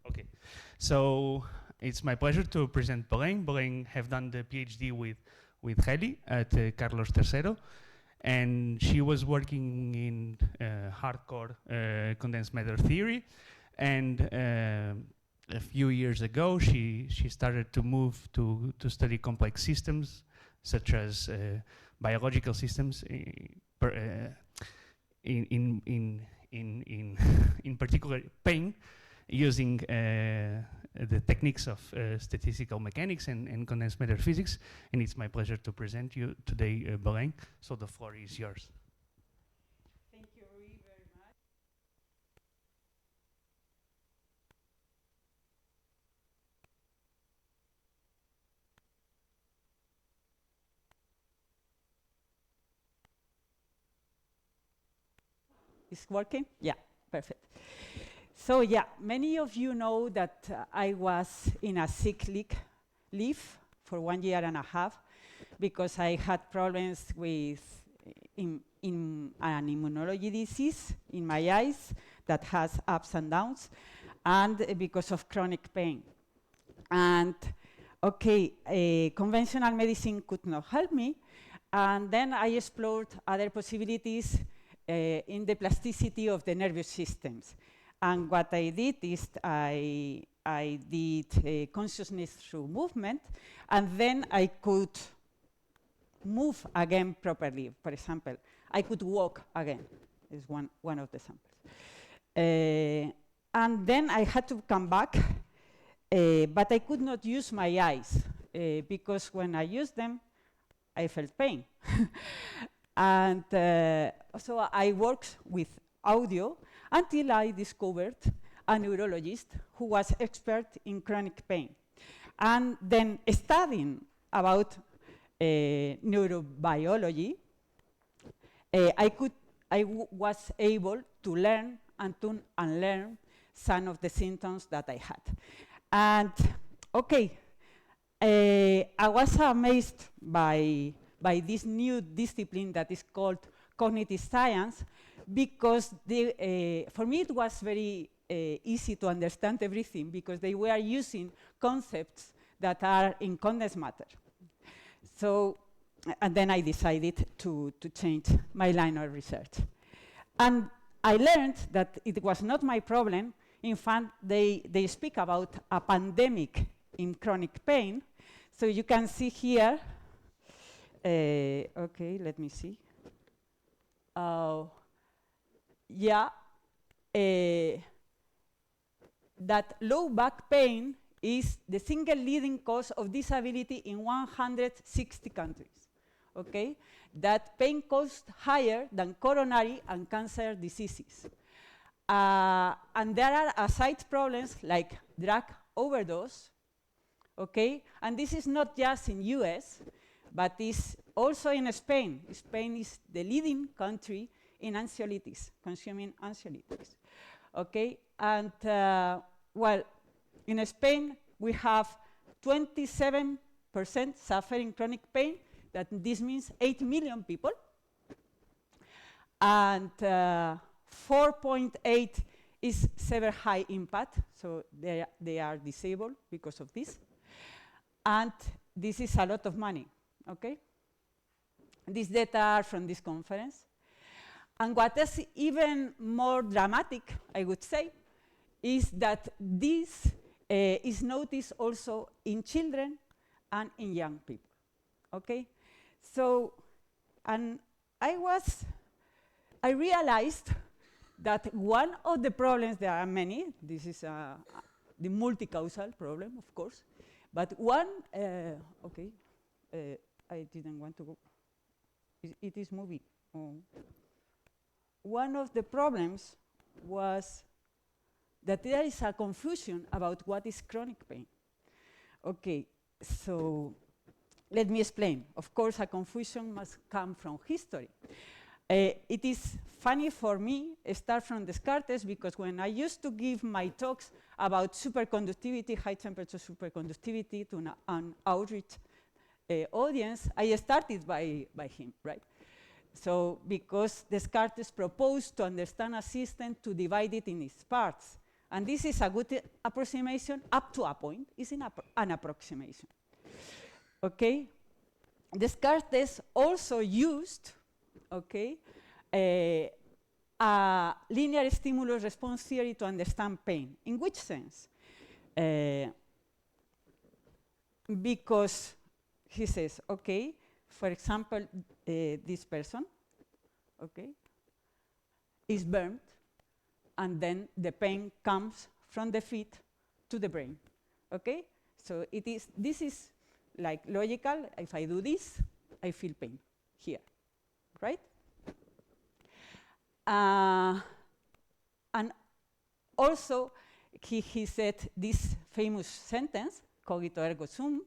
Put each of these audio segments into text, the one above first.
Okay, so it's my pleasure to present Belén. Belén have done the PhD with Heli at Carlos III, and she was working in hardcore condensed matter theory, and a few years ago she started to move to study complex systems such as biological systems, in particular pain, using the techniques of statistical mechanics and condensed matter physics. And it's my pleasure to present you today, Belén. So the floor is yours. Thank you very much. Is working? Yeah, perfect. So yeah, many of you know that I was in a sick leave for 1 year and a half because I had problems with in an immunology disease in my eyes that has ups and downs, and because of chronic pain. And okay, conventional medicine could not help me, and then I explored other possibilities in the plasticity of the nervous systems. And what I did is I did consciousness through movement, and then I could move again properly. For example, I could walk again, is one of the samples. And then I had to come back, but I could not use my eyes, because when I used them, I felt pain. And so I worked with audio until I discovered a neurologist who was expert in chronic pain. And then studying about neurobiology, I was able to learn and to unlearn some of the symptoms that I had. And okay, I was amazed by this new discipline that is called cognitive science, because for me it was very easy to understand everything, because they were using concepts that are in condensed matter. So, and then I decided to change my line of research. And I learned that it was not my problem. In fact, they speak about a pandemic in chronic pain. So you can see here, okay, let me see. Yeah, that low back pain is the single leading cause of disability in 160 countries, okay? That pain cost higher than coronary and cancer diseases. And there are side problems like drug overdose, okay? And this is not just in US, but is also in Spain. Spain is the leading country in anxiolytics, consuming anxiolytics, okay? And well, in Spain, we have 27% suffering chronic pain. That this means 8 million people. And 4.8 is severe high impact, so they are disabled because of this. And this is a lot of money, okay? These data are from this conference. And what is even more dramatic, I would say, is that this is noticed also in children and in young people, okay? So, and I realized that one of the problems, there are many, this is the multi-causal problem, of course, but one, okay, I didn't want to go, it is moving. Oh. One of the problems was that there is a confusion about what is chronic pain. Okay, so let me explain. Of course, a confusion must come from history. It is funny for me, start from Descartes, because when I used to give my talks about superconductivity, high temperature superconductivity to an outreach audience, I started by him, right? So because Descartes proposed to understand a system to divide it in its parts. And this is a good approximation up to a point. It's an approximation. Okay? Descartes also used, okay, a linear stimulus response theory to understand pain. In which sense? Because he says, okay, for example, this person, okay, is burned, and then the pain comes from the feet to the brain, okay? So this is like logical. If I do this, I feel pain here, right? And also, he said this famous sentence, cogito ergo sum.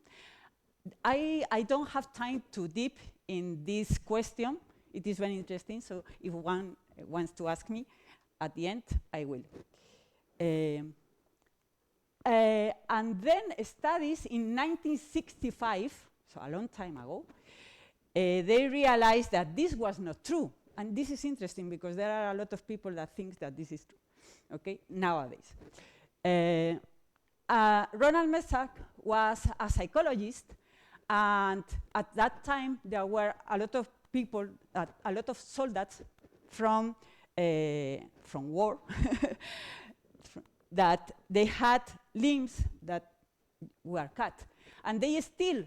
I don't have time to deep in this question. It is very interesting, so if one wants to ask me, at the end, I will. And then studies in 1965, so a long time ago, they realized that this was not true. And this is interesting because there are a lot of people that think that this is true, okay, nowadays. Ronald Mesach was a psychologist, and at that time there were a lot of people, a lot of soldiers from war that they had limbs that were cut, and they still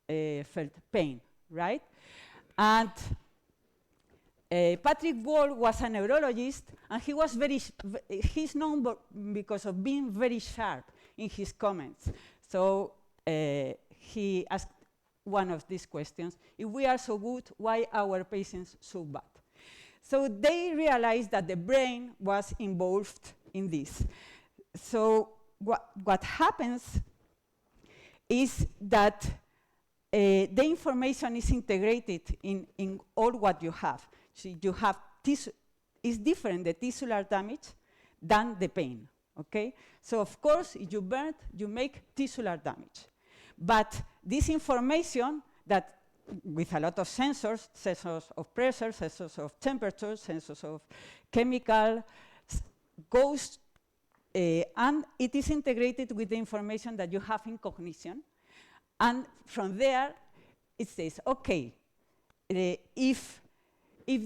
felt pain, right? And Patrick Wall was a neurologist, and he was he's known because of being very sharp in his comments. So he asked one of these questions: if we are so good, why are our patients so bad? So they realized that the brain was involved in this. So what happens is that the information is integrated in all what you have. So you have it's different, the tisular damage, than the pain, okay? So of course, if you burn, you make tisular damage. But this information that with a lot of sensors, sensors of pressure, sensors of temperature, sensors of chemical, goes, and it is integrated with the information that you have in cognition. And from there, it says, okay, if the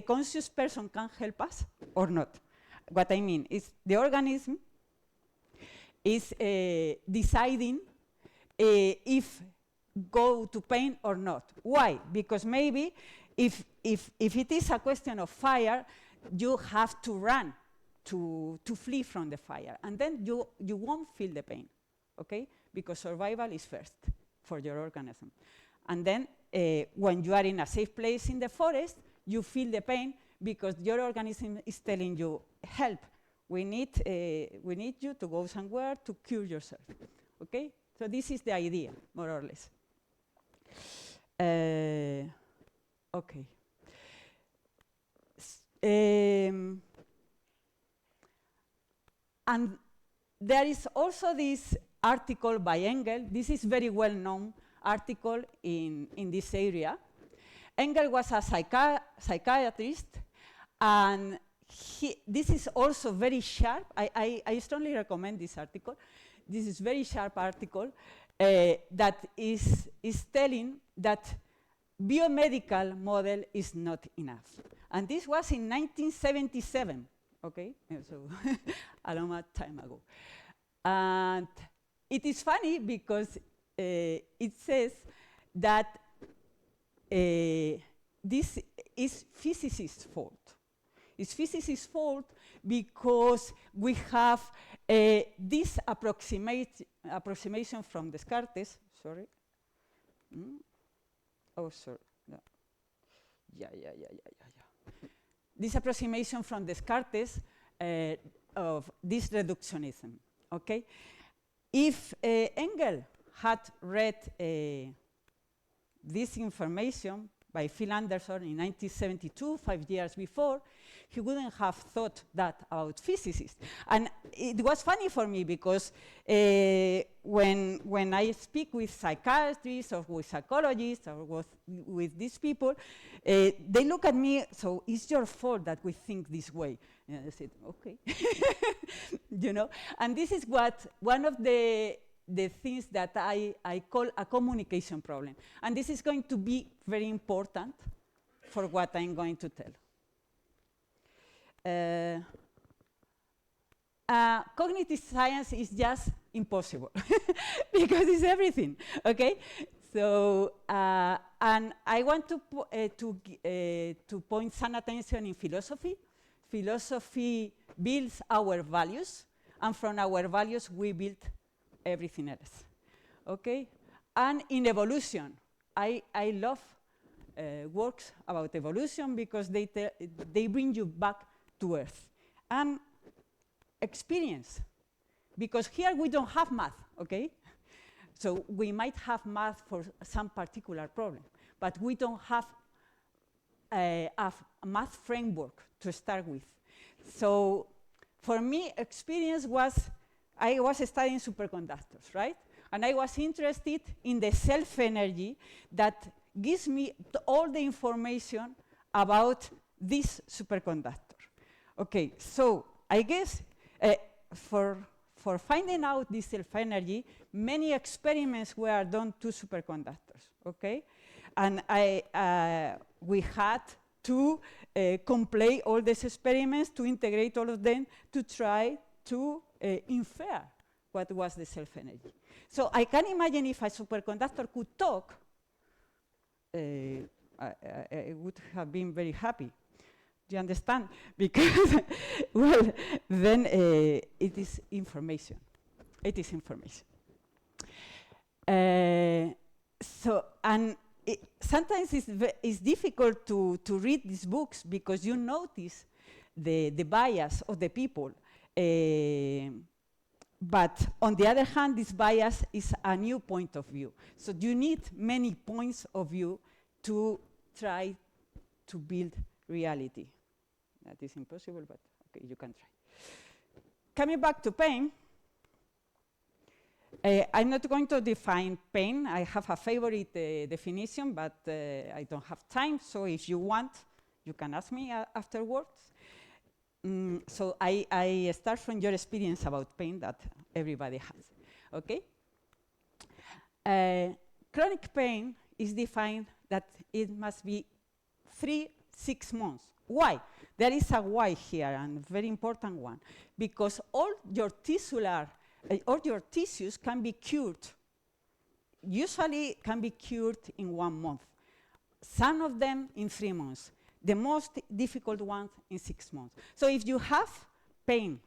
conscious person can help us or not. What I mean is the organism is deciding if go to pain or not. Why? Because maybe if it is a question of fire, you have to run to flee from the fire, and then you won't feel the pain, okay? Because survival is first for your organism. And then when you are in a safe place in the forest, you feel the pain because your organism is telling you, help, we need you to go somewhere to cure yourself, okay? So this is the idea, more or less. Okay. And there is also this article by Engel. This is very well-known article in this area. Engel was a psychiatrist, and this is also very sharp. I strongly recommend this article. This is very sharp article that is telling that biomedical model is not enough. And this was in 1977, okay? So a long time ago. And it is funny because it says that this is physicists' fault. It's physicists' fault because we have this approximation from Descartes. Sorry. Oh, sorry. No. Yeah. This approximation from Descartes of this reductionism. Okay. If Engel had read this information, by Phil Anderson in 1972, 5 years before, he wouldn't have thought that about physicists. And it was funny for me because when I speak with psychiatrists or with psychologists or with these people, they look at me, so it's your fault that we think this way. And I said, okay. You know? And this is what one of the things that I call a communication problem. And this is going to be very important for what I'm going to tell. Cognitive science is just impossible because it's everything, okay? So, and I want to point some attention in philosophy. Philosophy builds our values, and from our values we build everything else, okay? And in evolution, I love works about evolution because they bring you back to Earth. And experience, because here we don't have math, okay? So we might have math for some particular problem, but we don't have a math framework to start with. So for me, experience was, I was studying superconductors, right? And I was interested in the self-energy that gives me all the information about this superconductor. Okay, so I guess for finding out this self-energy, many experiments were done to superconductors, okay? And we had to complete all these experiments, to integrate all of them, to try to infer what was the self-energy. So I can imagine if a superconductor could talk, I would have been very happy. Do you understand? Because, well, then it is information. It is information. So, and sometimes it's difficult to read these books because you notice the bias of the people. But on the other hand, this bias is a new point of view. So you need many points of view to try to build reality. That is impossible, but okay, you can try. Coming back to pain, I'm not going to define pain. I have a favorite definition, but I don't have time. So if you want, you can ask me afterwards. So I start from your experience about pain that everybody has, okay? Chronic pain is defined that it must be 3-6 months. Why? There is a why here, and a very important one, because all your tisular, all your tissues can be cured. Usually can be cured in 1 month. Some of them in 3 months. The most difficult ones in 6 months. So if you have pain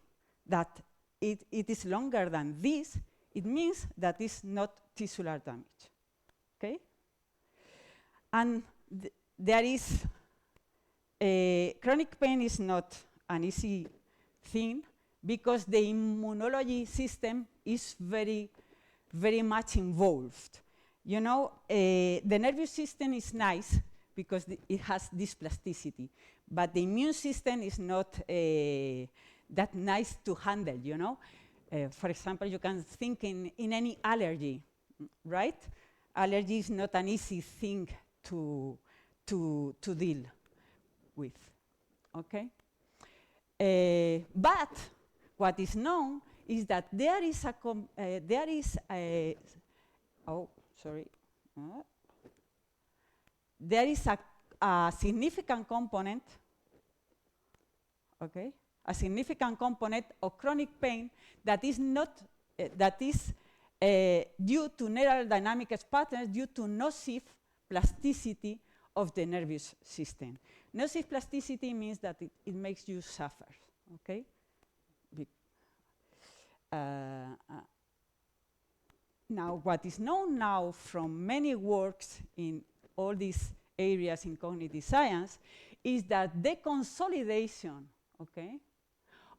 that it is longer than this, it means that it's not tisular damage, okay? And there is, chronic pain is not an easy thing because the immunology system is very, very much involved. You know, the nervous system is nice because it has this plasticity, but the immune system is not that nice to handle, you know? For example, you can think in any allergy, right? Allergy is not an easy thing to deal with, okay? But what is known is that there is there is a significant component, okay, a significant component of chronic pain that is not, that is due to neural dynamic patterns, due to nocive plasticity of the nervous system. Nocive plasticity means that it makes you suffer, okay? Now, what is known now from many works in all these areas in cognitive science is that the consolidation, okay,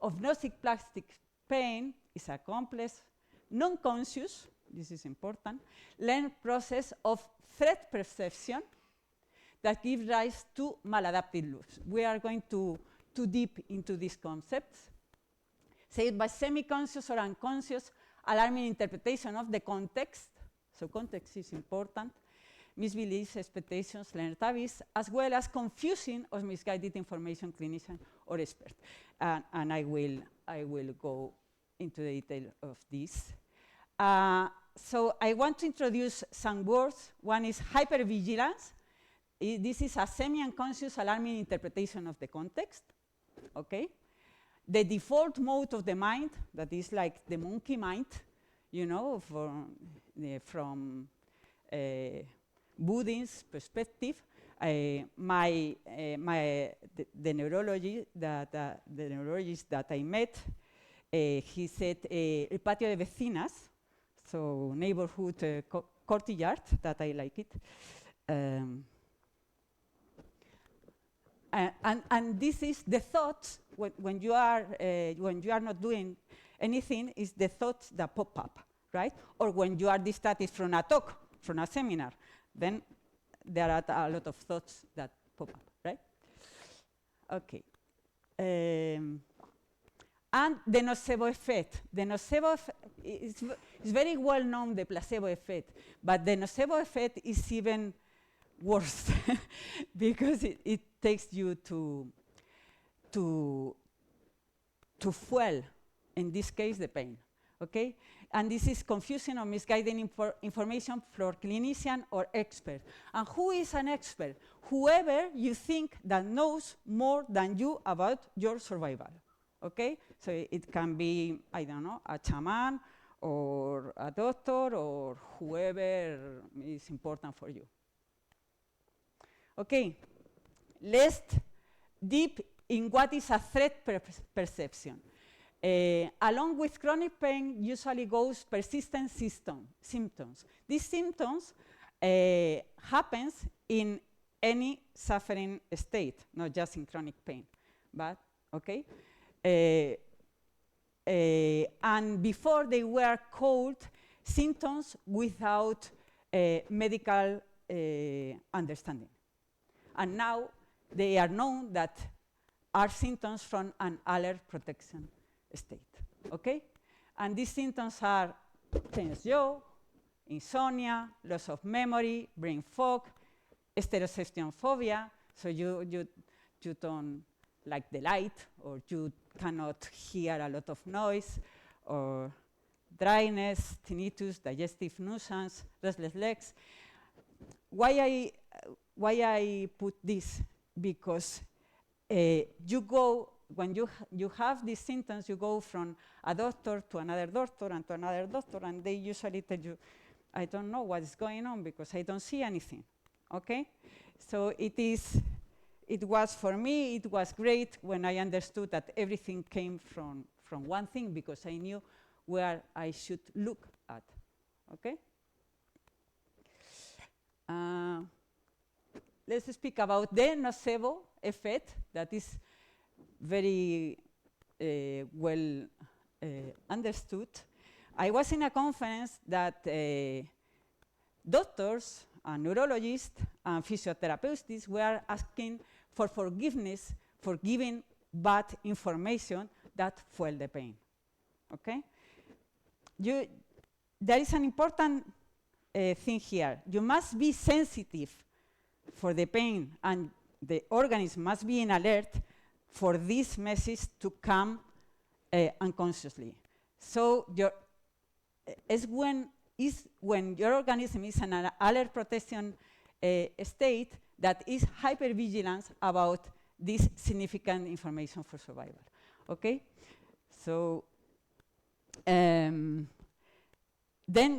of nociplastic pain is a complex, non-conscious, this is important, learned process of threat perception that give rise to maladaptive loops. We are going too deep into these concepts. Said by semi-conscious or unconscious alarming interpretation of the context, so context is important, misbeliefs, expectations, learned habits, as well as confusing or misguided information clinician or expert. And I will go into the detail of this. So I want to introduce some words. One is hypervigilance. This is a semi-unconscious alarming interpretation of the context, okay? The default mode of the mind, that is like the monkey mind, you know, from Boudin's perspective. The neurologist that I met, he said, el patio de vecinas, so neighborhood courtyard, that I like it. And this is the thoughts when you are not doing anything, is the thoughts that pop up, right? Or when you are distracted from a talk, from a seminar, then there are a lot of thoughts that pop up, right? Okay. And the nocebo effect. The nocebo is very well known, the placebo effect, but the nocebo effect is even worse because it takes you to fuel, in this case, the pain, okay? And this is confusing or misguiding information for clinician or expert. And who is an expert? Whoever you think that knows more than you about your survival, okay? So it can be, I don't know, a shaman or a doctor or whoever is important for you. Okay, let's deep in what is a threat perception. Along with chronic pain usually goes persistent symptoms. These symptoms happens in any suffering state, not just in chronic pain, but okay. And before they were called symptoms without medical understanding. And now they are known that are symptoms from an alert protection state, okay? And these symptoms are tense jaw, insomnia, loss of memory, brain fog, stereosession phobia, so you don't like the light, or you cannot hear a lot of noise, or dryness, tinnitus, digestive nuisance, restless legs. Why I put this? Because you go, when you have these symptoms, you go from a doctor to another doctor and to another doctor, and they usually tell you, I don't know what is going on because I don't see anything, okay? So it was, for me, it was great when I understood that everything came from one thing, because I knew where I should look at, okay? Let's speak about the nocebo effect that is very well understood. I was in a conference that doctors and neurologists and physiotherapists were asking for forgiveness for giving bad information that fuel the pain, okay? There is an important thing here. You must be sensitive for the pain, and the organism must be in alert for this message to come unconsciously. So when your organism is in an alert protection state that is hypervigilance about this significant information for survival, okay? So then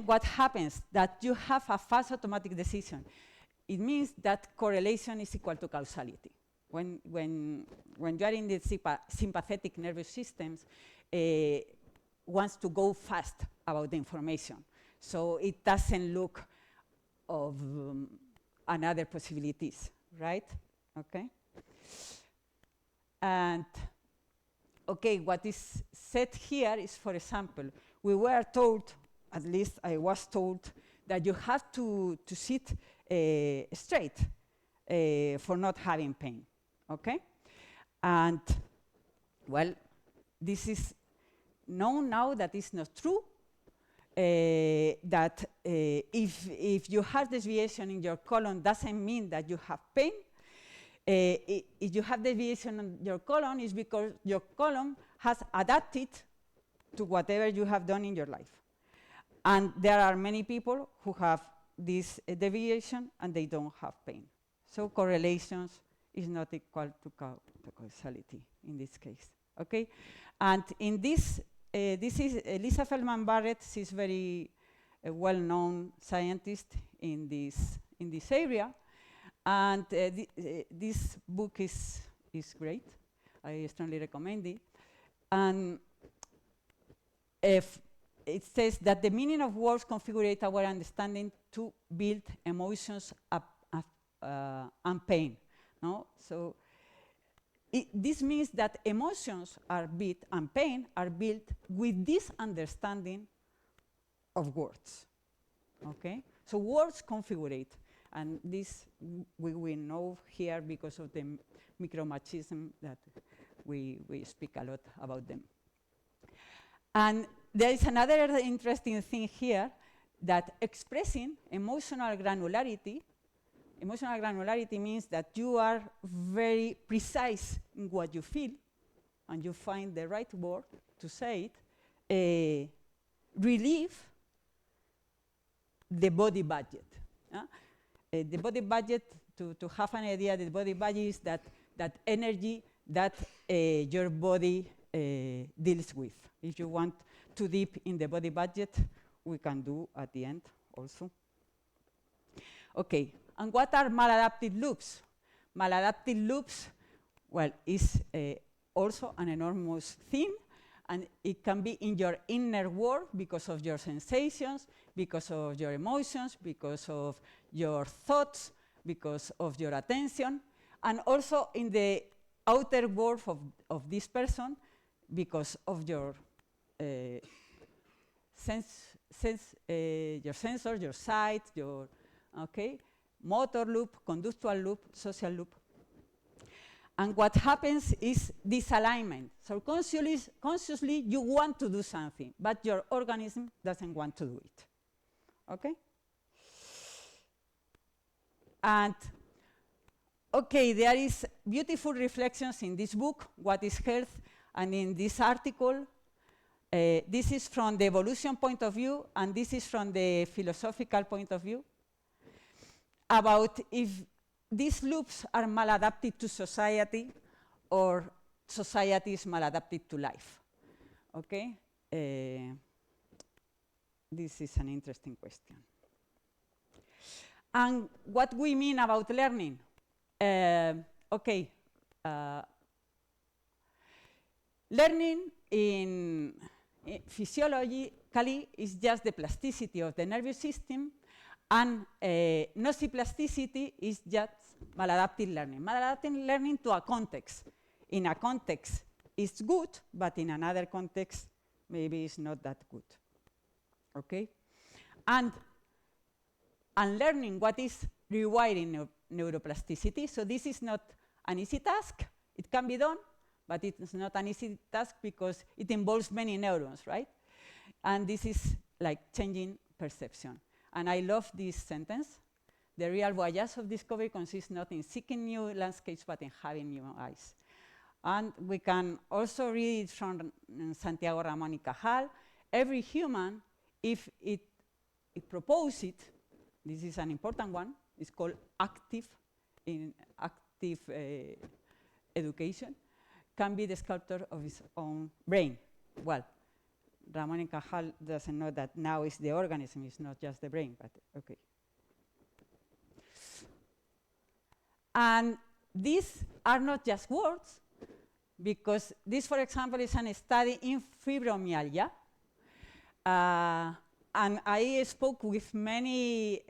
what happens? That you have a fast automatic decision. It means that correlation is equal to causality. When you are in the sympathetic nervous systems, wants to go fast about the information. So it doesn't look of another possibilities, right? Okay. And okay, what is said here is, for example, we were told, at least I was told, that you have to sit straight. for not having pain, okay? And, well, this is known now that it's not true, that if you have deviation in your colon doesn't mean that you have pain. If you have deviation in your colon, it's because your colon has adapted to whatever you have done in your life. And there are many people who have this deviation and they don't have pain. So correlations is not equal to causality in this case, okay? And in this, this is Lisa Feldman Barrett. She's very well-known scientist in this area. And this book is great. I strongly recommend it. And if it says that the meaning of words configure our understanding to build emotions and pain. No? So this means that emotions are built and pain are built with this understanding of words. Okay? So words configure. And this we will know here because of the micromachism that we speak a lot about them. And there is another interesting thing here, that expressing emotional granularity means that you are very precise in what you feel and you find the right word to say it, relieve the body budget. The body budget, to have an idea, the body budget is that energy that your body deals with. If you want to deep in the body budget, we can do at the end also. Okay, and what are maladaptive loops? Maladaptive loops, well, is also an enormous theme, and it can be in your inner world because of your sensations, because of your emotions, because of your thoughts, because of your attention, and also in the outer world of this person because of your your sensors, your sight, your motor loop, conductual loop, social loop. And what happens is disalignment. So consciously you want to do something, but your organism doesn't want to do it. Okay? And okay, there is beautiful reflections in this book, What is Health, and in this article. This is from the evolution point of view, and this is from the philosophical point of view, about if these loops are maladaptive to society or society is maladaptive to life. Okay? This is an interesting question. And what we mean about learning? Learning in physiologically is just the plasticity of the nervous system, and nociplasticity is just maladaptive learning. Maladaptive learning to a context. In a context, it's good, but in another context, maybe it's not that good. Okay? And learning what is rewiring neuroplasticity. So this is not an easy task. It can be done, but it's not an easy task because it involves many neurons, right? And this is like changing perception. And I love this sentence. The real voyage of discovery consists not in seeking new landscapes, but in having new eyes. And we can also read it from Santiago Ramón y Cajal. Every human, if it proposes it, this is an important one, it's called active education, can be the sculptor of his own brain. Well, Ramón y Cajal doesn't know that now it's the organism, it's not just the brain, but okay. And these are not just words, because this, for example, is a study in fibromyalgia. And I spoke with many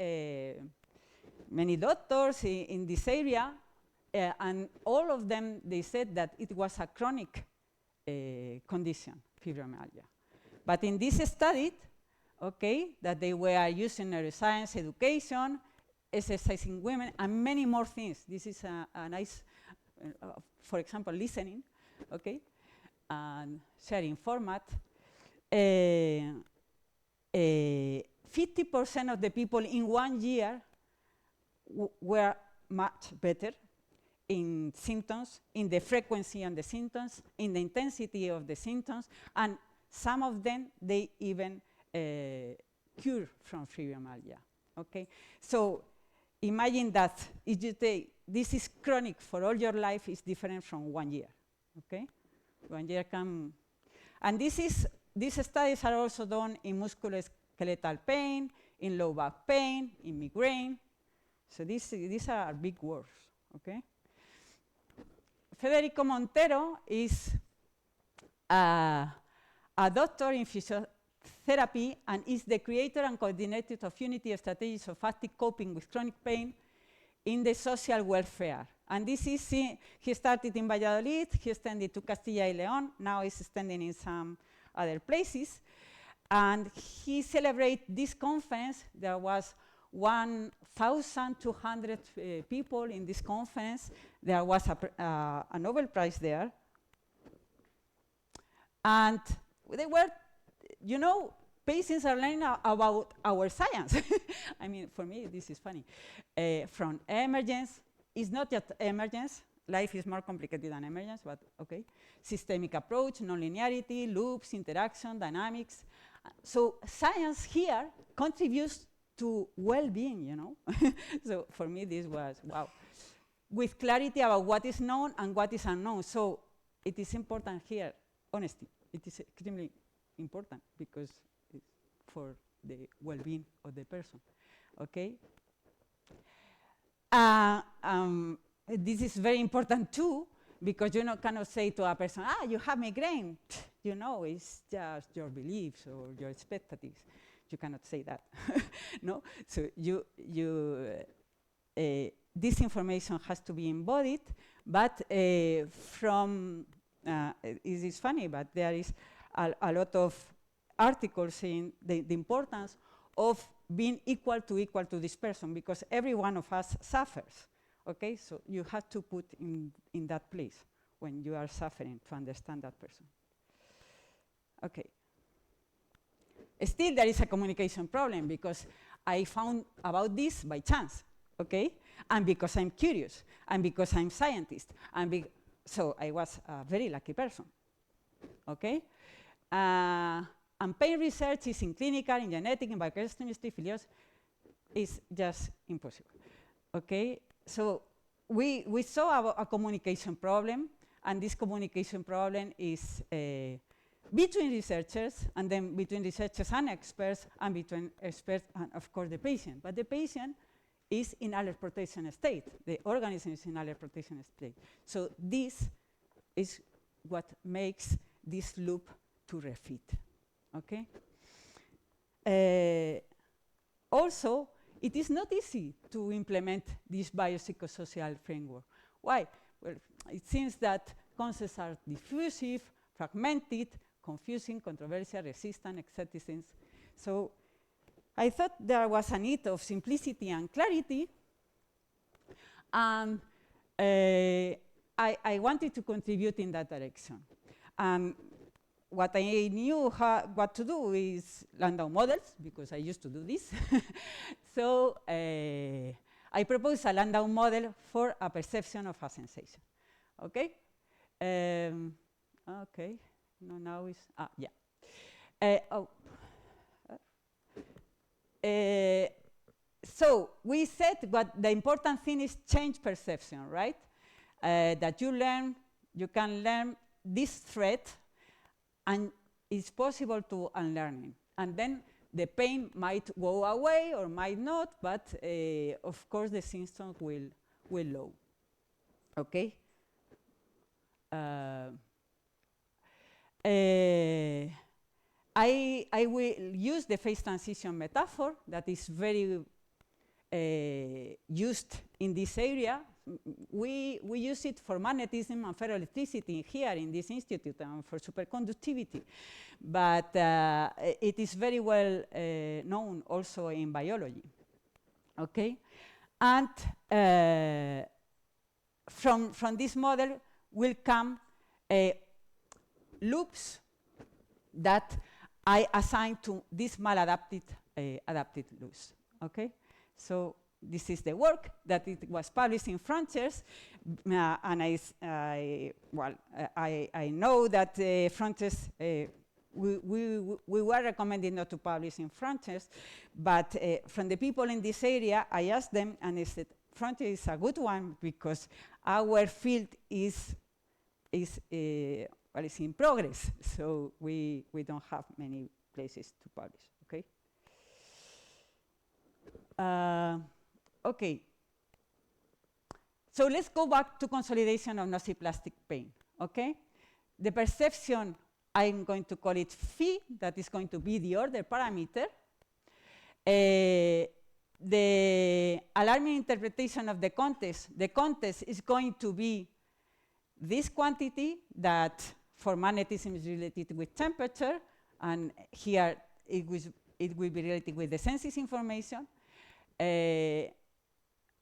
doctors in this area, and all of them, they said that it was a chronic condition, fibromyalgia. But in this study, okay, that they were using neuroscience education, exercising women, and many more things. This is a nice, for example, listening, okay, and sharing format. 50% of the people in 1 year were much better in symptoms, in the frequency of the symptoms, in the intensity of the symptoms, and some of them, they even cure from fibromyalgia, okay? So imagine that if you take, this is chronic for all your life, is different from 1 year, okay? 1 year can, and these studies are also done in musculoskeletal pain, in low back pain, in migraine. So these are big words, okay? Federico Montero is a doctor in physiotherapy and is the creator and coordinator of Unity Strategies of Active Coping with Chronic Pain in the social welfare. And this is, he started in Valladolid, he extended to Castilla y León, now he's extending in some other places. And he celebrated this conference. There was 1,200 people in this conference. There was a Nobel Prize there. And they were, you know, patients are learning about our science. I mean, for me, this is funny. From emergence, it's not just emergence. Life is more complicated than emergence, but okay. Systemic approach, nonlinearity, loops, interaction, dynamics. So science here contributes to well-being, you know. So for me, this was, wow. With clarity about what is known and what is unknown. So it is important here, honesty. It is extremely important because it's for the well-being of the person, okay? This is very important too, because you cannot say to a person, you have migraine. You know, it's just your beliefs or your expectations. You cannot say that, no? So this information has to be embodied, but it is funny, but there is a lot of articles saying the importance of being equal to this person, because every one of us suffers, okay? So you have to put in that place when you are suffering to understand that person. Okay. Still, there is a communication problem because I found about this by chance, okay? And because I'm curious, and because I'm a scientist, and so I was a very lucky person, okay? And pain research is in clinical, in genetic, in biochemistry, physiology, is just impossible, okay? So we saw a communication problem, and this communication problem is between researchers, and then between researchers and experts, and between experts and, of course, the patient. But the patient is in alert protection state. The organism is in alert protection state. So this is what makes this loop to refit, okay? Also, it is not easy to implement this biopsychosocial framework. Why? Well, it seems that concepts are diffusive, fragmented, confusing, controversial, resistant, excepticism. So I thought there was a need of simplicity and clarity, and I wanted to contribute in that direction. What I knew what to do is Landau models, because I used to do this. So I proposed a Landau model for a perception of a sensation. Okay? Okay. No, now is, yeah. So we said what the important thing is change perception, right? That you can learn this thread, and it's possible to unlearning. And then the pain might go away or might not, but of course the symptoms will low. Okay? I will use the phase transition metaphor that is very used in this area. We use it for magnetism and ferroelectricity here in this institute and for superconductivity. But it is very well known also in biology. Okay? And from this model will come loops that I assign to this maladaptive adapted loops. Okay, so this is the work that it was published in Frontiers, and I know that Frontiers. We were recommended not to publish in Frontiers, but from the people in this area, I asked them, and they said, Frontiers is a good one because our field is in progress, so we don't have many places to publish. Okay. Okay. So let's go back to consolidation of nociplastic pain. Okay. The perception, I'm going to call it phi, that is going to be the order parameter. The alarming interpretation of the context is going to be this quantity that for magnetism is related with temperature, and here it will be related with the senses information.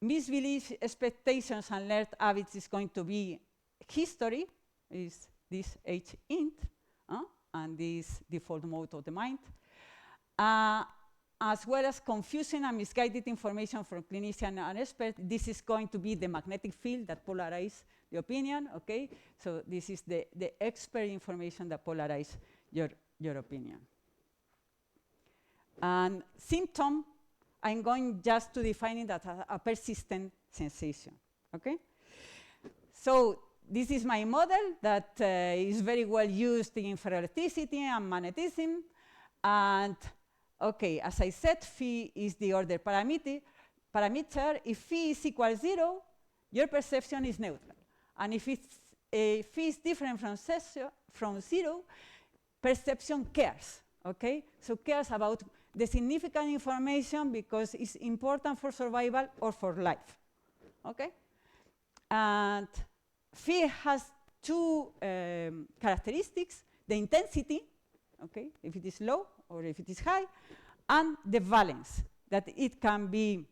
Misbelief, expectations, and learned habits is going to be history, is this H int, and this default mode of the mind, as well as confusing and misguided information from clinician and expert. This is going to be the magnetic field that polarizes the opinion. Okay, so this is the expert information that polarizes your opinion. And symptom, I'm going just to define it as a persistent sensation. Okay, so this is my model that is very well used in ferroelectricity and magnetism. And okay, as I said, phi is the order parameter. If phi is equal 0, your perception is neutral. And if phi is different from 0, perception cares. Okay, so cares about the significant information because it's important for survival or for life. Okay, and phi has two characteristics: the intensity, okay, if it is low or if it is high, and the valence, that it can be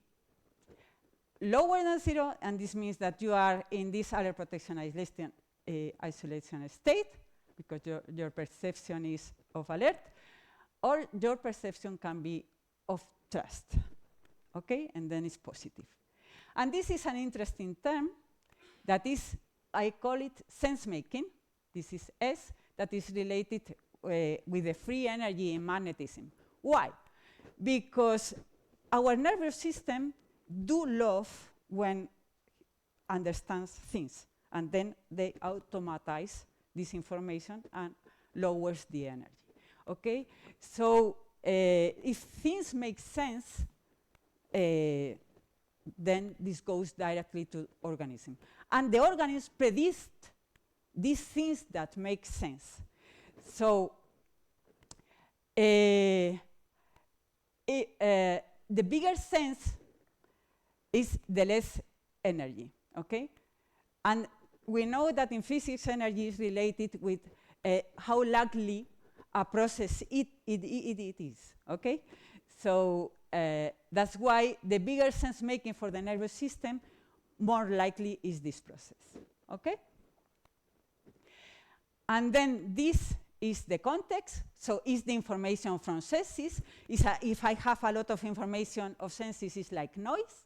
lower than 0, and this means that you are in this alert protection isolation state because your perception is of alert, or your perception can be of trust, okay, and then it's positive. And this is an interesting term that is, I call it sense making. This is S, that is related with the free energy in magnetism. Why? Because our nervous system do love when understands things, and then they automatize this information and lowers the energy. Okay, so if things make sense, then this goes directly to organism, and the organism predicts these things that make sense. So the bigger sense is the less energy. Okay, and we know that in physics energy is related with how likely a process it is. Okay, so that's why the bigger sense making for the nervous system, more likely is this process. Okay, and then this is the context. So is the information from senses. If I have a lot of information of senses, it's like noise.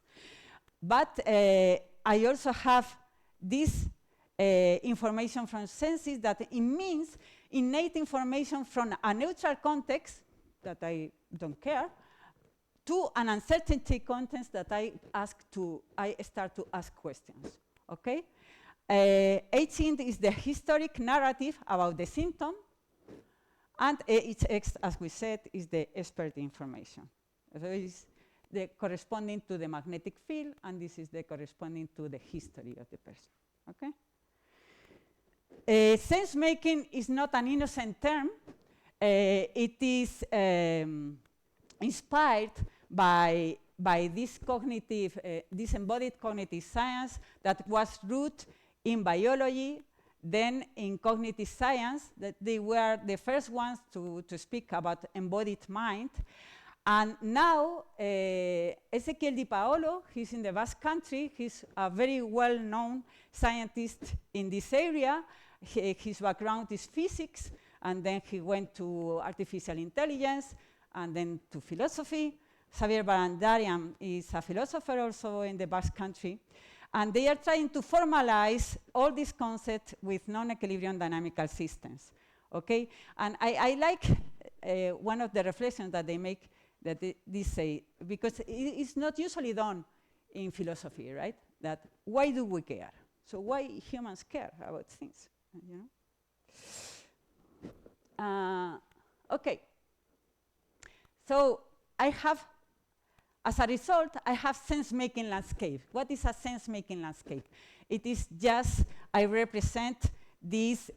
But I also have this information from senses that it means innate information from a neutral context that I don't care to an uncertainty context that I start to ask questions. Okay, H-int is the historic narrative about the symptom, and H-X, as we said, is the expert information. So it's the corresponding to the magnetic field, and this is the corresponding to the history of the person. Okay. Sense making is not an innocent term. It is inspired by this cognitive, this embodied cognitive science that was rooted in biology, then in cognitive science, that they were the first ones to speak about embodied mind. And now, Ezequiel Di Paolo, he's in the Basque Country. He's a very well-known scientist in this area. His background is physics, and then he went to artificial intelligence, and then to philosophy. Xavier Barandarian is a philosopher also in the Basque Country. And they are trying to formalize all these concepts with non-equilibrium dynamical systems. Okay? And I like one of the reflections that they make, that they say, because it's not usually done in philosophy, right? That why do we care? So why humans care about things, you know? Okay. So I have, as a result, I have sense-making landscape. What is a sense-making landscape? It is just, I represent this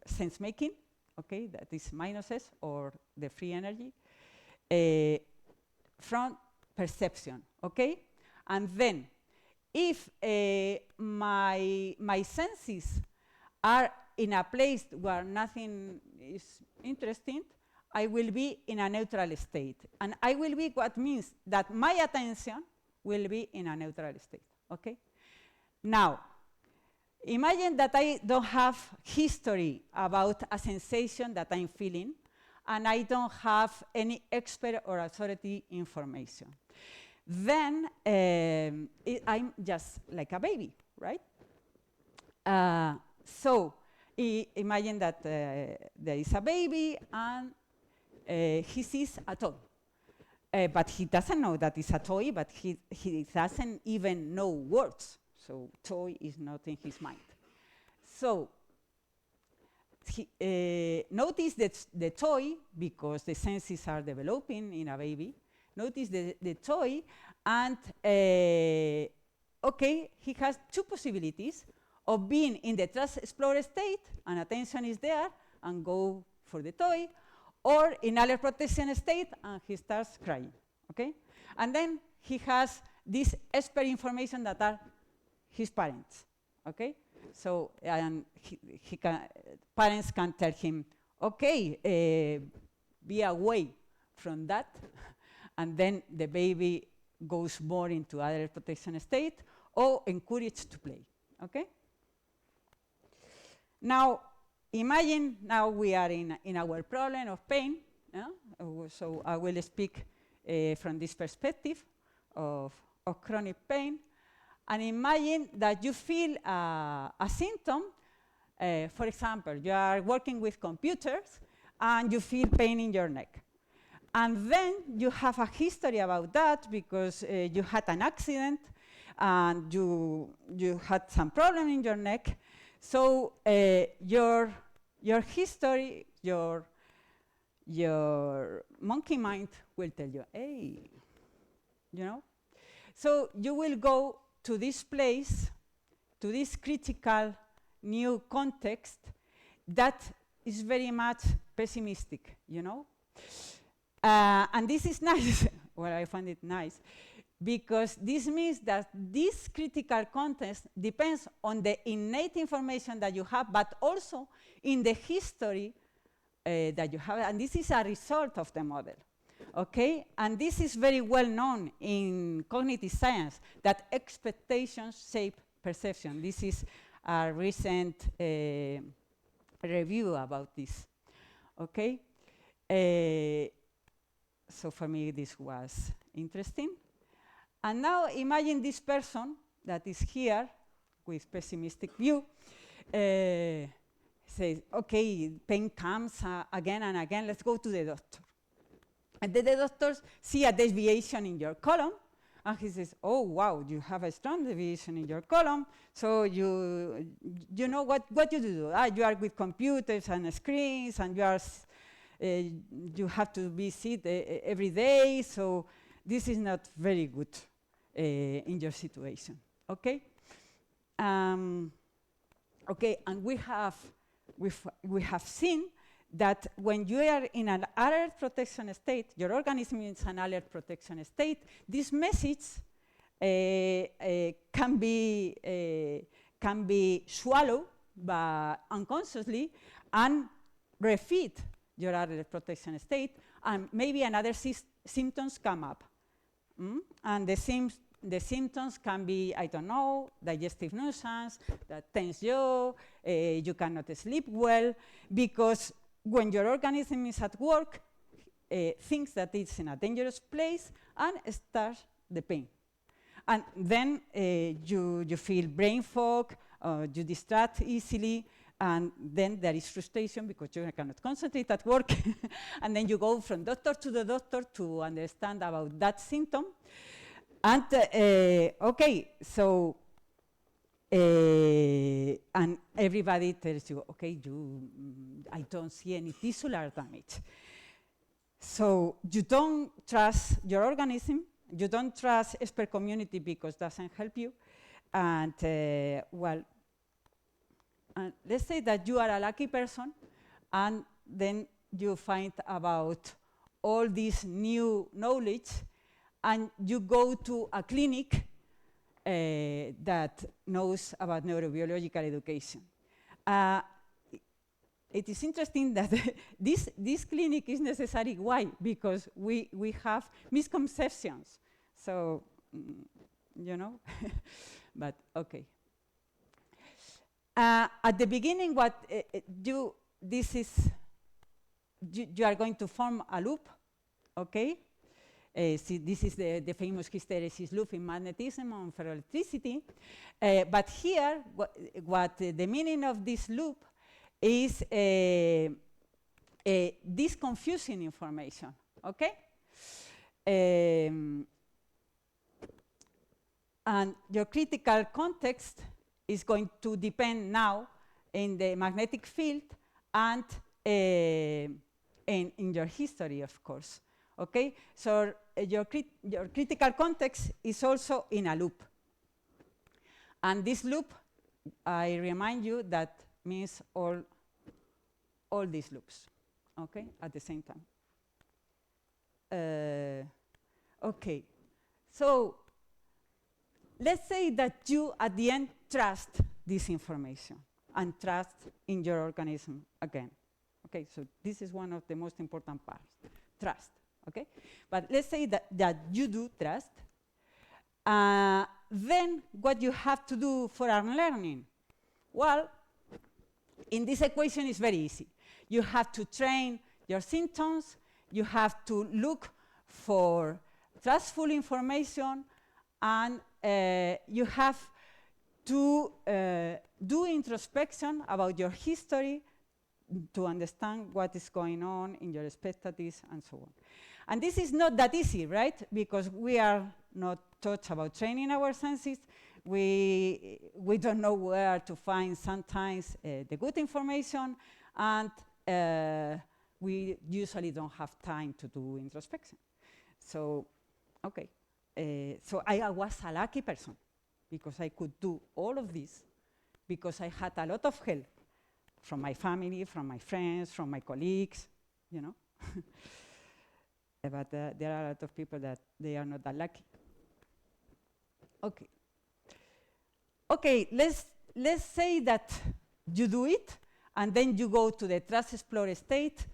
sense-making, okay, that is minus S, or the free energy, from perception, okay? And then, if my senses are in a place where nothing is interesting, I will be in a neutral state. And I will be what means that my attention will be in a neutral state, okay? Now, imagine that I don't have history about a sensation that I'm feeling, and I don't have any expert or authority information. Then I'm just like a baby, right? So imagine that there is a baby, and he sees a toy. But he doesn't know that it's a toy, but he doesn't even know words. So toy is not in his mind. So notice that the toy, because the senses are developing in a baby, notice the toy, and okay, he has two possibilities of being in the trust explorer state, and attention is there, and go for the toy, or in alert protection state, and he starts crying, okay? And then he has this expert information that are his parents, okay? So parents can tell him, okay, be away from that, and then the baby goes more into alert protection state, or encouraged to play, okay? Now, imagine now we are in our problem of pain. So I will speak from this perspective of chronic pain. And imagine that you feel a symptom. For example, you are working with computers, and you feel pain in your neck. And then you have a history about that because you had an accident, and you had some problem in your neck. So your history, your monkey mind will tell you, hey, you know? So you will go to this place, to this critical new context that is very much pessimistic, you know? And this is nice. Well, I find it nice, because this means that this critical context depends on the innate information that you have, but also in the history that you have. And this is a result of the model, okay? And this is very well known in cognitive science, that expectations shape perception. This is a recent review about this, okay? So for me, this was interesting. And now imagine this person that is here with pessimistic view, says, okay, pain comes again and again, let's go to the doctor. And then the doctors see a deviation in your column, and he says, oh, wow, you have a strong deviation in your column, so you know what you do. You are with computers and screens, and you have to be sit every day, so this is not very good in your situation, okay? Okay, and we have seen that when you are in an alert protection state, your organism is an alert protection state, this message can be swallowed unconsciously and refeed your alert protection state, and maybe another symptoms come up. And the symptoms can be, I don't know, digestive nuisance, that tense jaw, you cannot sleep well, because when your organism is at work, thinks that it's in a dangerous place and starts the pain. And then you feel brain fog, you distract easily, and then there is frustration because you cannot concentrate at work. And then you go from doctor to the doctor to understand about that symptom. And okay, so, and everybody tells you, okay, I don't see any tisular damage. So you don't trust your organism, you don't trust expert community because it doesn't help you. And well, let's say that you are a lucky person, and then you find about all this new knowledge, and you go to a clinic that knows about neurobiological education. It is interesting that this clinic is necessary. Why? Because we have misconceptions. So, you know, but okay. At the beginning, what you are going to form a loop, okay? See, this is the famous hysteresis loop in magnetism on ferroelectricity. But here, what the meaning of this loop is this confusing information, okay? And your critical context is going to depend now in the magnetic field and in your history, of course, okay? So your critical context is also in a loop. And this loop, I remind you, that means all these loops, okay, at the same time. Okay, so let's say that you, at the end, trust this information and trust in your organism again. Okay, so this is one of the most important parts, trust, okay? But let's say that you do trust. Then what you have to do for unlearning? Well, in this equation, it's very easy. You have to train your symptoms. You have to look for trustful information, and you have to do introspection about your history to understand what is going on in your expectations and so on. And this is not that easy, right? Because we are not taught about training our senses. We don't know where to find sometimes the good information, and we usually don't have time to do introspection. So, okay. So I was a lucky person because I could do all of this because I had a lot of help from my family, from my friends, from my colleagues, you know. But there are a lot of people that they are not that lucky. Okay. Okay, let's say that you do it, and then you go to the trust explorer state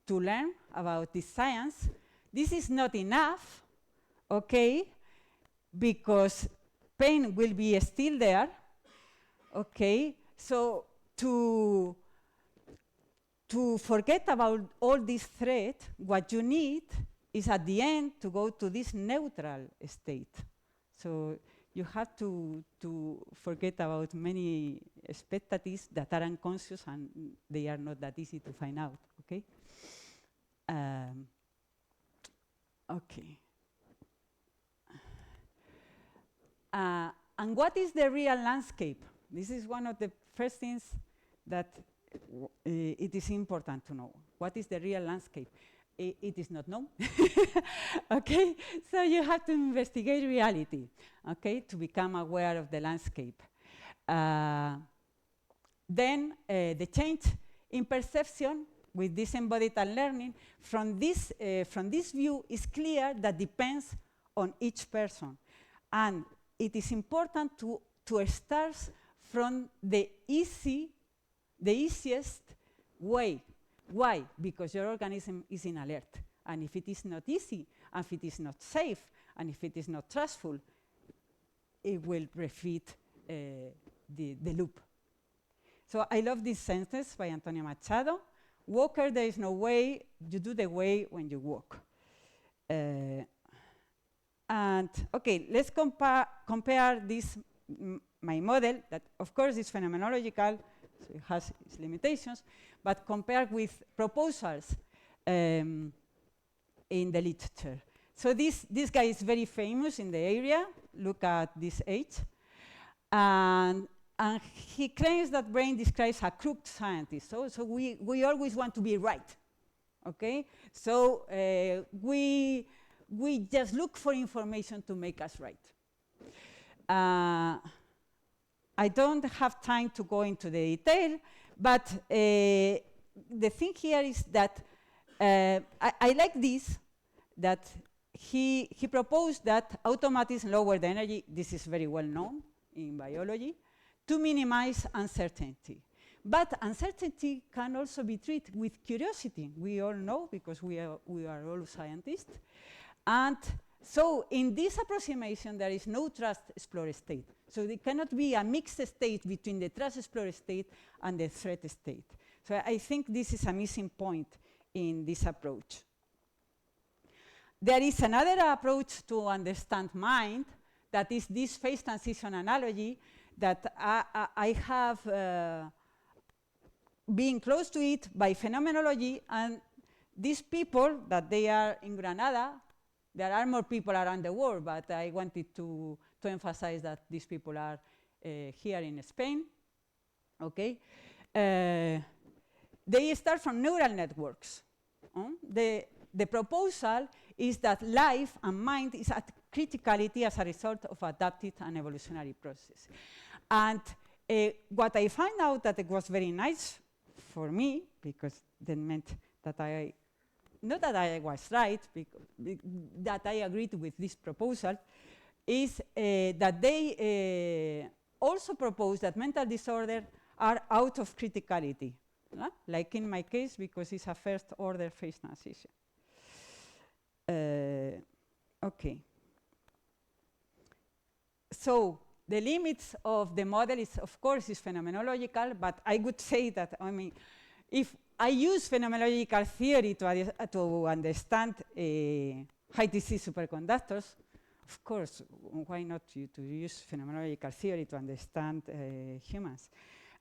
to learn about this science. This is not enough, okay, because pain will be still there, okay? So to forget about all this threat, what you need is at the end to go to this neutral state. So you have to forget about many expectations that are unconscious and they are not that easy to find out, okay? Okay. And what is the real landscape? This is one of the first things that it is important to know. What is the real landscape? It is not known. Okay, so you have to investigate reality, okay, to become aware of the landscape. Then the change in perception with this embodied unlearning from this view is clear that depends on each person, and it is important to start from the easiest way, Why? Because your organism is in alert. And if it is not easy, and if it is not safe, and if it is not trustful, it will repeat the loop. So I love this sentence by Antonio Machado. Walker, there is no way, you do the way when you walk. And okay, let's compare this, my model, that of course is phenomenological, so it has its limitations, but compared with proposals in the literature. So this guy is very famous in the area. Look at this age. And he claims that brain describes a crooked scientist. So we always want to be right, okay? So we just look for information to make us right. I don't have time to go into the detail, but the thing here is that I like this, that he proposed that automatism lower the energy, this is very well known in biology, to minimize uncertainty. But uncertainty can also be treated with curiosity. We all know, because we are all scientists. And so in this approximation, there is no trust explorer state. So there cannot be a mixed state between the trust explorer state and the threat state. So I think this is a missing point in this approach. There is another approach to understand mind, that is this phase transition analogy, that I have been close to it by phenomenology, and these people that they are in Granada, there are more people around the world, but I wanted to emphasize that these people are here in Spain, okay? They start from neural networks. The proposal is that life and mind is at criticality as a result of adaptive and evolutionary process. And what I find out that it was very nice for me, because that meant that not that I was right, that I agreed with this proposal, is that they also propose that mental disorders are out of criticality, like in my case, because it's a first order phase transition. Okay. So the limits of the model is, of course, is phenomenological, but I would say that, I mean, if I use phenomenological theory to understand high disease superconductors, of course, why not to use phenomenological theory to understand humans?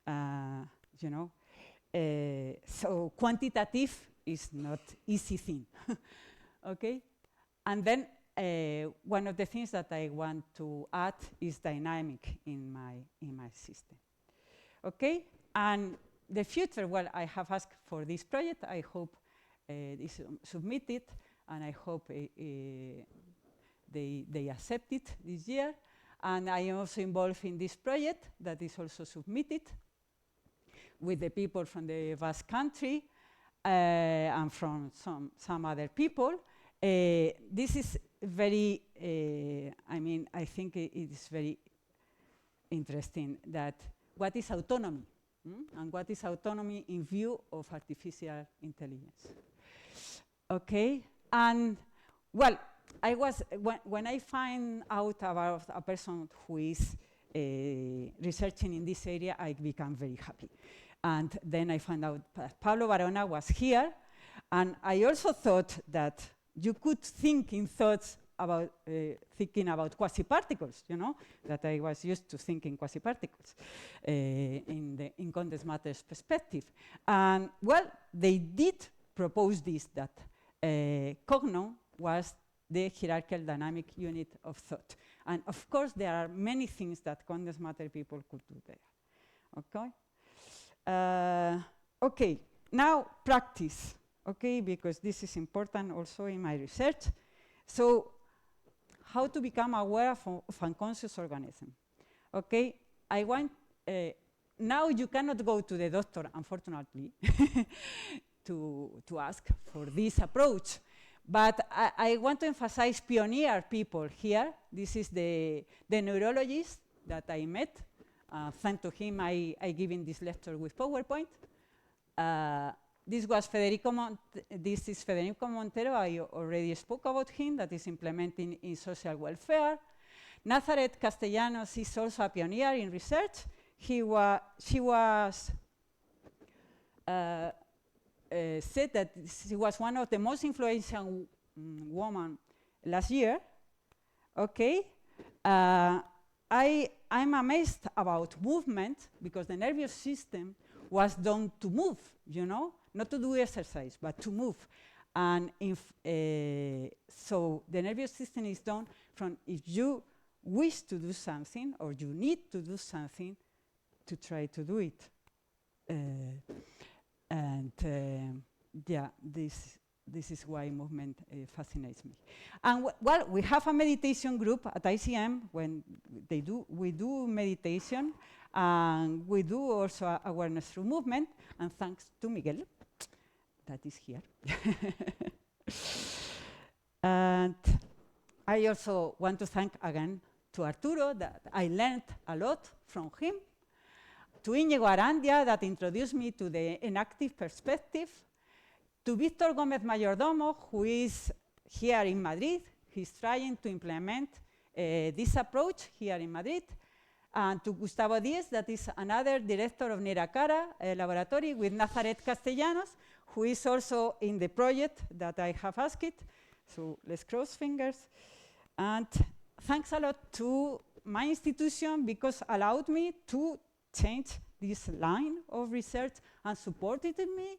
You know, so quantitative is not easy thing. Okay, and then one of the things that I want to add is dynamic in my system. Okay, and the future. Well, I have asked for this project. I hope it's submitted, and I hope they accept it this year. And I am also involved in this project that is also submitted with the people from the Basque Country and from some other people. This is very, I mean, I think it is very interesting that what is autonomy, and what is autonomy in view of artificial intelligence. Okay, and well, I was, when I find out about a person who is researching in this area, I become very happy. And then I found out that Pablo Barona was here, and I also thought that you could think in thoughts about thinking about quasi-particles, you know, that I was used to thinking quasi-particles in condensed matter's perspective. And well, they did propose this, that cognon was the hierarchical dynamic unit of thought. And of course, there are many things that condensed matter people could do there. Okay? Okay, now practice. Okay, because this is important also in my research. So, how to become aware of unconscious organism? Okay, I want, now you cannot go to the doctor, unfortunately, to ask for this approach. But I want to emphasize pioneer people here. This is the neurologist that I met. Thanks to him, I given this lecture with PowerPoint. this is Federico Montero. I already spoke about him, that is implementing in social welfare. Nazareth Castellanos is also a pioneer in research. She was said that she was one of the most influential women last year. Okay, I'm amazed about movement, because the nervous system was done to move, you know, not to do exercise, but to move. And so the nervous system is done from if you wish to do something or you need to do something to try to do it. Yeah, this is why movement fascinates me. And well, we have a meditation group at ICM when we do meditation, and we do also awareness through movement, and thanks to Miguel, that is here. And I also want to thank again to Arturo, that I learned a lot from him, to Íñigo Arandia, that introduced me to the enactive perspective, to Víctor Gómez Mayordomo, who is here in Madrid. He's trying to implement this approach here in Madrid, and to Gustavo Díez, that is another director of Niracara laboratory with Nazareth Castellanos, who is also in the project that I have asked. So let's cross fingers. And thanks a lot to my institution, because allowed me to change this line of research and supported me.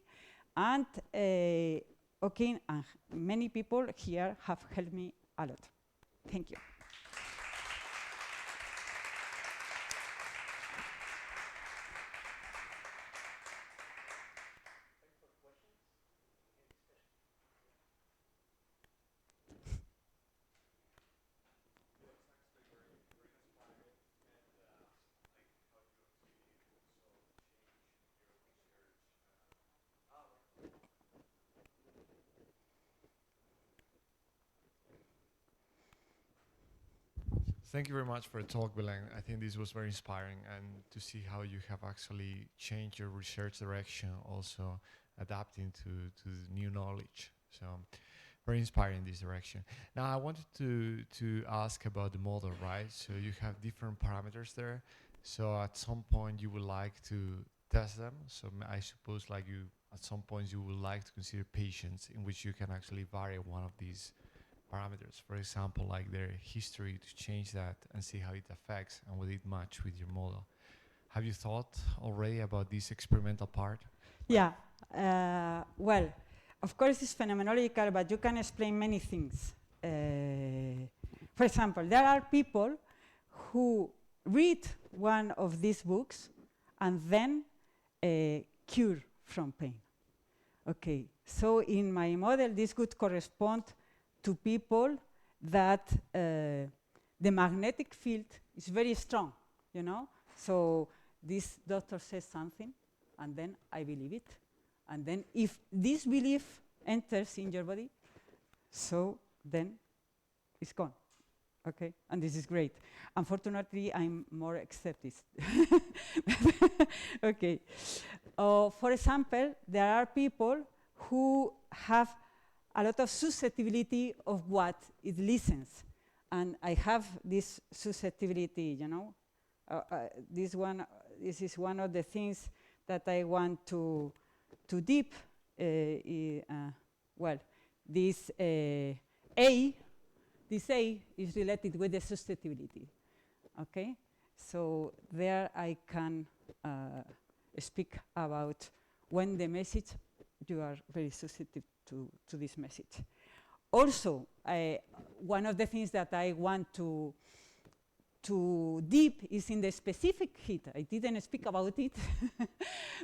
And okay, many people here have helped me a lot. Thank you. Thank you very much for the talk, Belén. I think this was very inspiring, and to see how you have actually changed your research direction, also adapting to the new knowledge. So very inspiring in this direction. Now I wanted to ask about the model, right? So you have different parameters there. So at some point you would like to test them. So I suppose like you, at some point you would like to consider patients in which you can actually vary one of these parameters, for example, like their history, to change that and see how it affects and will it match with your model. Have you thought already about this experimental part? Yeah, well, of course it's phenomenological, but you can explain many things. For example, there are people who read one of these books and then cure from pain. Okay, so in my model, this would correspond to people that the magnetic field is very strong, you know? So this doctor says something, and then I believe it. And then if this belief enters in your body, so then it's gone, okay? And this is great. Unfortunately, I'm more acceptist. Okay. For example, there are people who have a lot of susceptibility of what it listens. And I have this susceptibility, you know. This is one of the things that I want to deep. Well, this A is related with the susceptibility. Okay, so there I can speak about when the message, you are very susceptible to this message. Also, one of the things that I want to deep is in the specific heat. I didn't speak about it,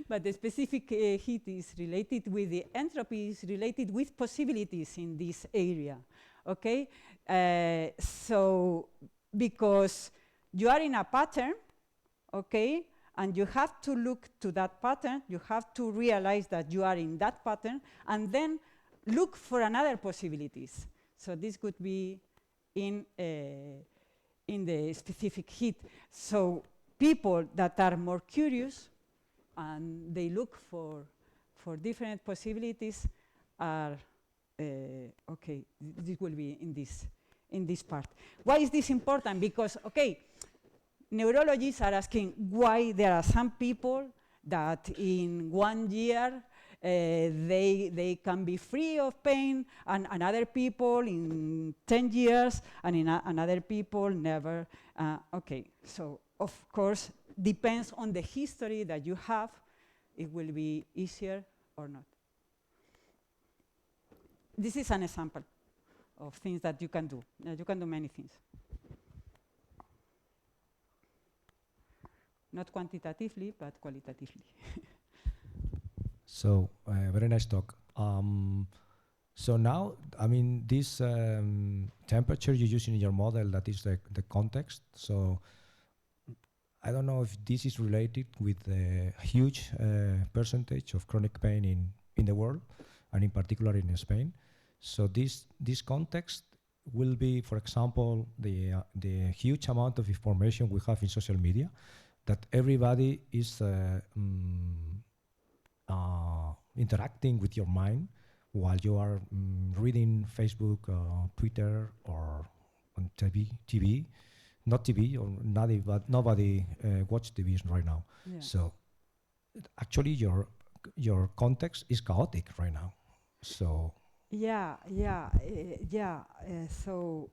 but the specific heat is related with the entropy, is related with possibilities in this area, okay? So, because you are in a pattern, okay, and you have to look to that pattern, you have to realize that you are in that pattern, and then look for another possibilities. So this could be in the specific heat. So people that are more curious and they look for for different possibilities are, okay, this will be in this part. Why is this important? Because, okay, neurologists are asking why there are some people that in 1 year they can be free of pain, and another people in 10 years, and in another people never. Okay, so of course, depends on the history that you have, it will be easier or not. This is an example of things that you can do. You can do many things. Not quantitatively, but qualitatively. So, very nice talk. So now, I mean, this temperature you use in your model, that is the context. So I don't know if this is related with the huge percentage of chronic pain in the world, and in particular in Spain. So this context will be, for example, the huge amount of information we have in social media, that everybody is interacting with your mind while you are reading Facebook, Twitter, or on TV. Not TV, or nobody watch TV right now. Yeah. So actually your context is chaotic right now. So so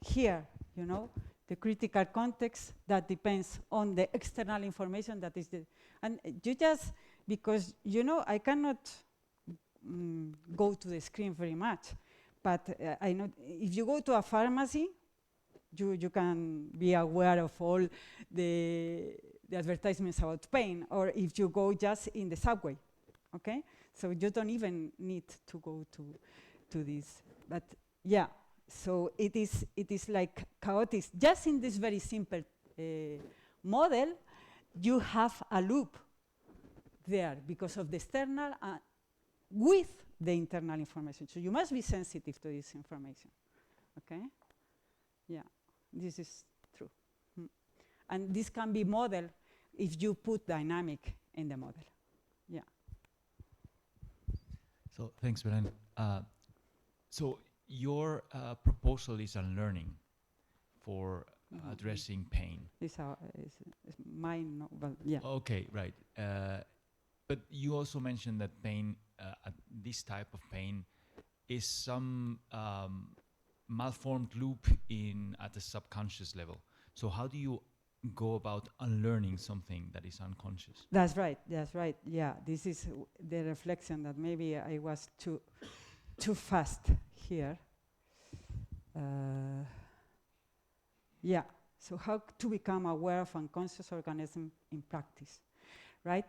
here, you know, the critical context that depends on the external information that is and you just, because you know I cannot go to the screen very much, but I know if you go to a pharmacy, you can be aware of all the advertisements about pain, or if you go just in the subway, okay? So you don't even need to go to this, but yeah. So it is like chaotic. Just in this very simple model, you have a loop there because of the external with the internal information. So you must be sensitive to this information. Okay? Yeah, this is true. And this can be modeled if you put dynamic in the model. Yeah. So thanks, Belén. So your proposal is unlearning for addressing pain. It's mine, no, well, yeah. Okay, right. But you also mentioned that pain, this type of pain, is some malformed loop at the subconscious level. So how do you go about unlearning something that is unconscious? That's right. Yeah, this is the reflection that maybe I was too fast here. Yeah, so how to become aware of unconscious organism in practice, right?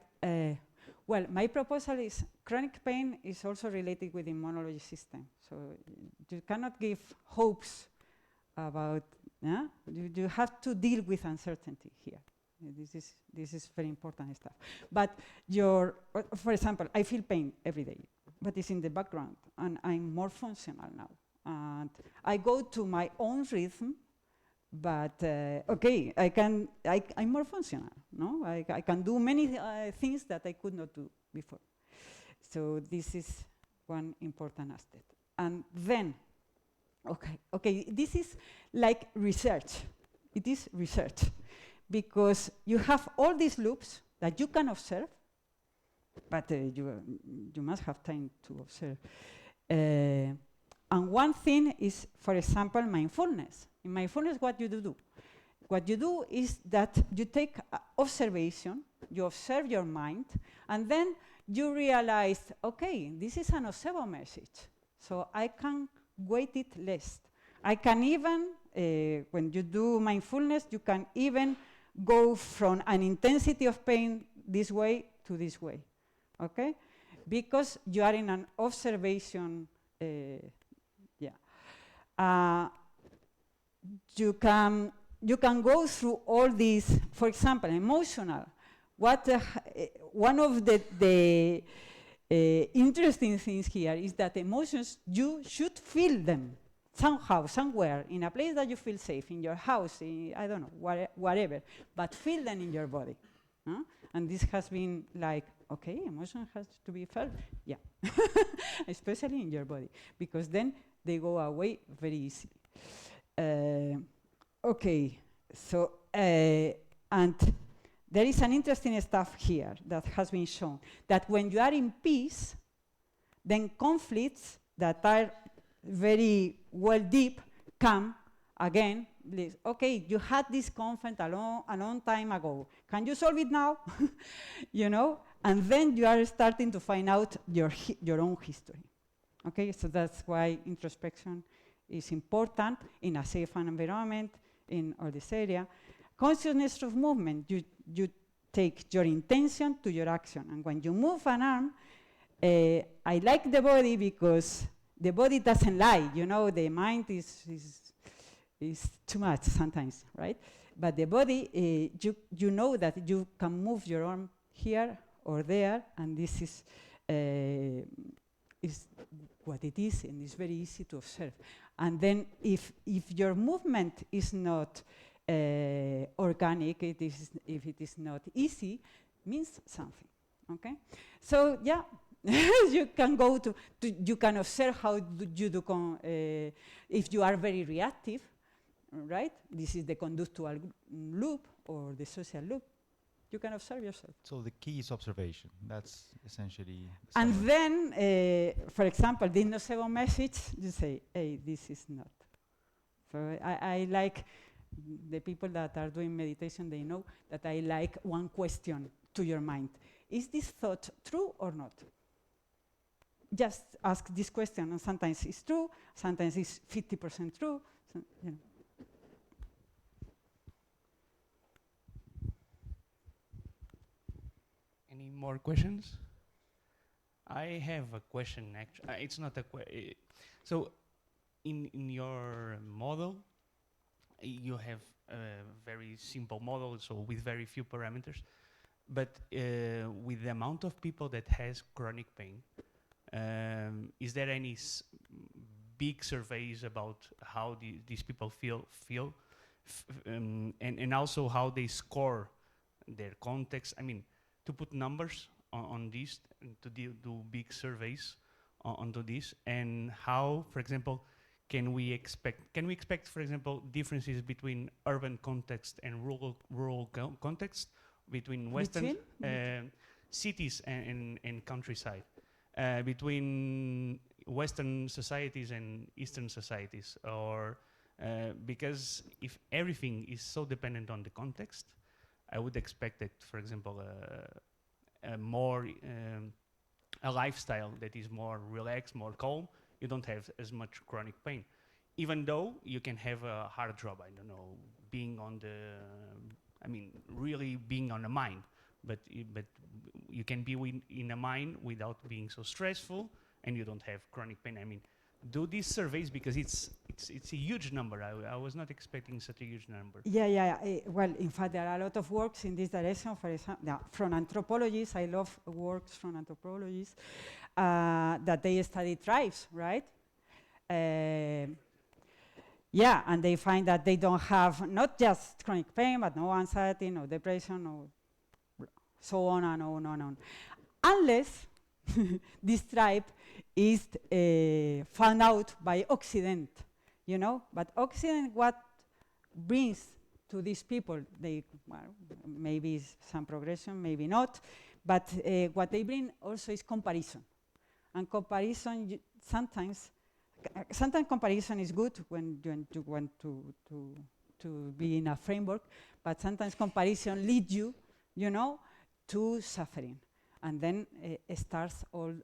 Well, my proposal is chronic pain is also related with the immunology system. So you cannot give hopes about, yeah? You have to deal with uncertainty here. This is very important stuff. But for example, I feel pain every day, but it's in the background, and I'm more functional now. And I go to my own rhythm, but okay, I'm more functional, no? I can do many things that I could not do before. So this is one important aspect. And then, okay, this is like research. It is research, because you have all these loops that you can observe, but you must have time to observe. And one thing is, for example, mindfulness. In mindfulness, what you do? What you do is that you take observation, you observe your mind, and then you realize, okay, this is a nocebo message, so I can weight it less. I can even, when you do mindfulness, you can even go from an intensity of pain this way to this way, okay? Because you are in an observation. You can go through all these. For example, emotional. One of the interesting things here is that emotions, you should feel them somehow, somewhere, in a place that you feel safe, in your house, I don't know, whatever, but feel them in your body. huh? And this has been like, okay, emotion has to be felt, yeah, especially in your body, because then they go away very easily. Okay, so, and there is an interesting stuff here that has been shown, that when you are in peace, then conflicts that are very well deep come again. Okay, you had this conflict a long time ago. Can you solve it now? You know, and then you are starting to find out your own history. Okay, so that's why introspection is important in a safe environment in all this area. Consciousness of movement, you take your intention to your action, and when you move an arm, I like the body because the body doesn't lie. You know, the mind is too much sometimes, right? But the body, you know that you can move your arm here or there, and this is what it is, and it's very easy to observe. And then if your movement is not organic, if it is not easy, means something, okay? So yeah, you can go to you can observe how you do, if you are very reactive, right? This is the conductual loop or the social loop. You can observe yourself. So the key is observation. That's essentially. And then, for example, the nocebo message, you say, hey, this is not. So I like the people that are doing meditation, they know that I like one question to your mind. Is this thought true or not? Just ask this question, and sometimes it's true, sometimes it's 50% true. So, you know. Any more questions? I have a question. It's not a question. So, in your model, you have a very simple model, so with very few parameters. But with the amount of people that has chronic pain, is there any big surveys about how these people feel, and also how they score their context? I mean, to put numbers on this, to do big surveys onto this, and how, for example, can we expect, for example, differences between urban context and rural context, between Western cities and countryside, between Western societies and Eastern societies, or because if everything is so dependent on the context, I would expect that, for example, a lifestyle that is more relaxed, more calm, you don't have as much chronic pain. Even though you can have a hard job, I don't know, being on the, really being on a mine, but you can be in a mine without being so stressful, and you don't have chronic pain. I mean, do these surveys, because it's a huge number. I was not expecting such a huge number. Yeah. Well, in fact, there are a lot of works in this direction. For example, from anthropologists, I love works from anthropologists that they study tribes, right? Yeah, and they find that they don't have not just chronic pain, but no anxiety, no depression, no so on and on and on. Unless this tribe is found out by Occident, you know? But Occident, what brings to these people, maybe some progression, maybe not, but what they bring also is comparison. And comparison, sometimes comparison is good when you want to be in a framework, but sometimes comparison leads you, you know, to suffering. And then starts all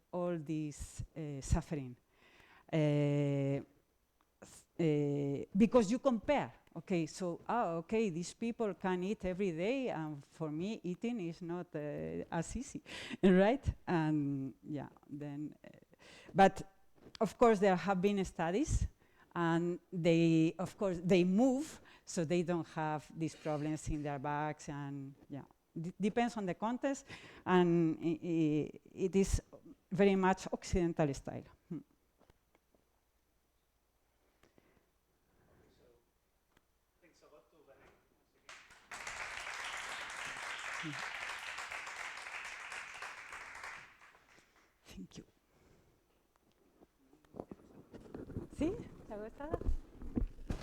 this suffering. Because you compare. Okay, so, okay, these people can eat every day, and for me, eating is not as easy, right? And yeah, then, but of course, there have been studies, and they, of course, they move, so they don't have these problems in their backs, and yeah. Depends on the context, and it is very much Occidental style. Thanks a lot to Belén. Thank you. ¿Sí? ¿Te ha gustado?